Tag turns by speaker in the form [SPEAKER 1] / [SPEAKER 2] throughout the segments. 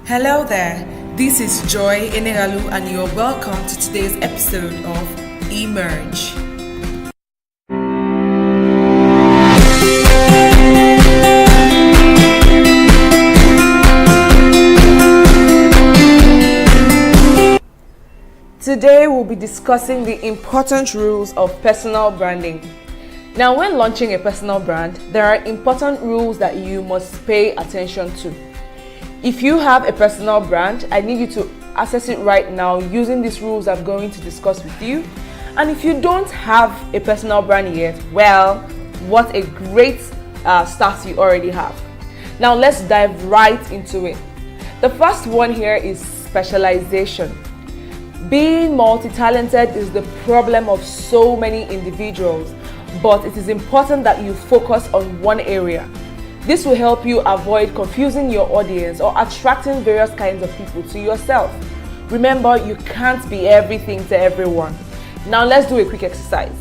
[SPEAKER 1] Hello there, this is Joy Eneghalu and you're welcome to today's episode of Emerge. Today we'll be discussing the important rules of personal branding. Now, when launching a personal brand, there are important rules that you must pay attention to. If you have a personal brand, I need you to access it right now using these rules I'm going to discuss with you. And if you don't have a personal brand yet, well, what a great start you already have. Now let's dive right into it. The first one here is specialization. Being multi-talented is the problem of so many individuals, but it is important that you focus on one area. This will help you avoid confusing your audience or attracting various kinds of people to yourself. Remember, you can't be everything to everyone. Now let's do a quick exercise.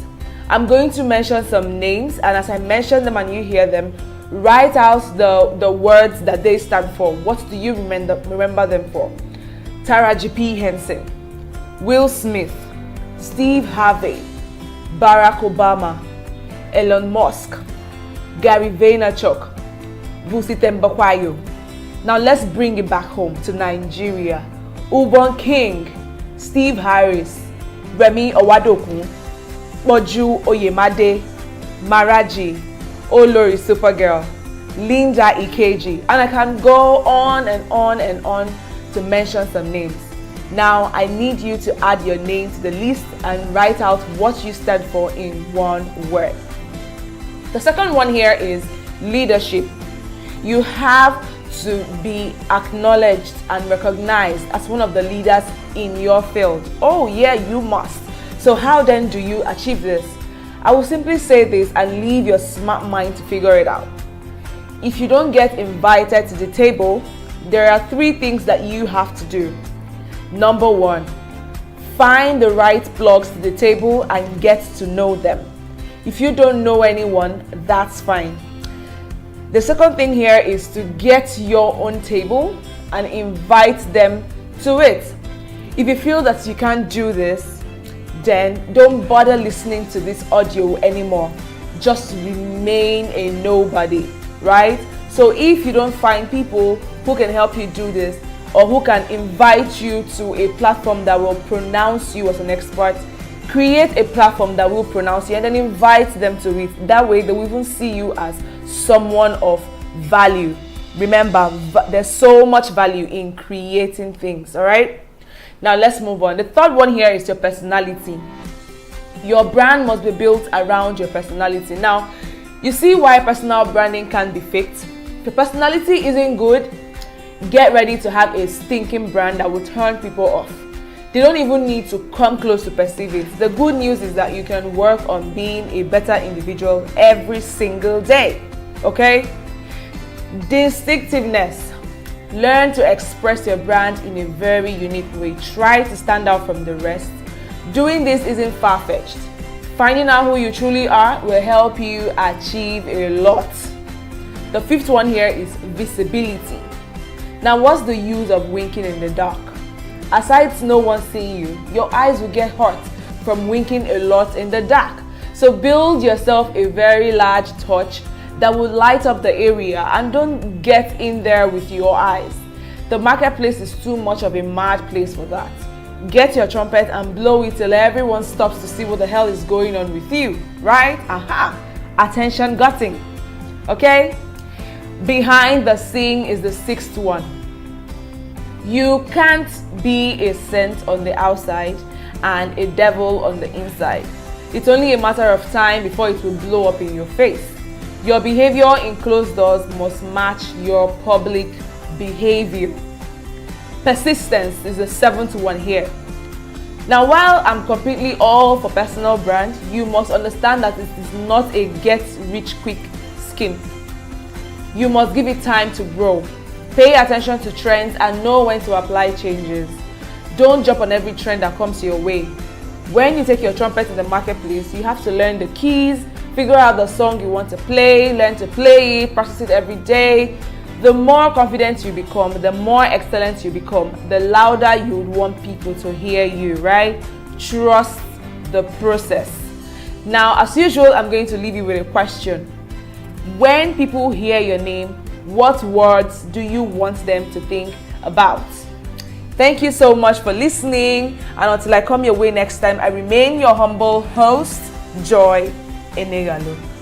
[SPEAKER 1] I'm going to mention some names, and as I mention them and you hear them, write out the words that they stand for. What do you remember them for? Taraji P. Henson, Will Smith, Steve Harvey, Barack Obama, Elon Musk, Gary Vaynerchuk, Vusi Tembakwayo. Now let's bring it back home to Nigeria. Ubon King, Steve Harris, Remi Owadokun, Boju Oyemade, Maraji, Olori Supergirl, Linda Ikeji, and I can go on and on and on to mention some names. Now I need you to add your name to the list and write out what you stand for in one word. The second one here is leadership. You have to be acknowledged and recognized as one of the leaders in your field. Oh yeah, you must. So how then do you achieve this? I will simply say this and leave your smart mind to figure it out. If you don't get invited to the table, there are 3 things that you have to do. Number 1, find the right plugs to the table and get to know them. If you don't know anyone, that's fine. The second thing here is to get your own table and invite them to it. If you feel that you can't do this, then don't bother listening to this audio anymore. Just remain a nobody, right? So if you don't find people who can help you do this or who can invite you to a platform that will pronounce you as an expert, create a platform that will pronounce you and then invite them to it. That way they will even see you as someone of value. Remember, there's so much value in creating things, all right? Now let's move on. The third one here is your personality. Your brand must be built around your personality. Now, you see why personal branding can be faked? If your personality isn't good, get ready to have a stinking brand that will turn people off. They don't even need to come close to perceive it. The good news is that you can work on being a better individual every single day. Okay? Distinctiveness. Learn to express your brand in a very unique way. Try to stand out from the rest. Doing this isn't far-fetched. Finding out who you truly are will help you achieve a lot. The 5th one here is visibility. Now, what's the use of winking in the dark? Aside no one seeing you, your eyes will get hurt from winking a lot in the dark. So build yourself a very large torch that will light up the area and don't get in there with your eyes. The marketplace is too much of a mad place for that. Get your trumpet and blow it till everyone stops to see what the hell is going on with you, right? Aha! Attention getting. Okay? Behind the scene is the 6th one. You can't be a saint on the outside and a devil on the inside. It's only a matter of time before it will blow up in your face. Your behavior in closed doors must match your public behavior. Persistence is the 7th one here. Now, while I'm completely all for personal brand, you must understand that it is not a get-rich-quick scheme. You must give it time to grow. Pay attention to trends and know when to apply changes. Don't jump on every trend that comes your way. When you take your trumpet in the marketplace, you have to learn the keys, figure out the song you want to play, learn to play it, practice it every day. The more confident you become, the more excellent you become, the louder you would want people to hear you, right? Trust the process. Now, as usual, I'm going to leave you with a question. When people hear your name, what words do you want them to think about? Thank you so much for listening, and until I come your way next time, I remain your humble host, Joy Eneghalu.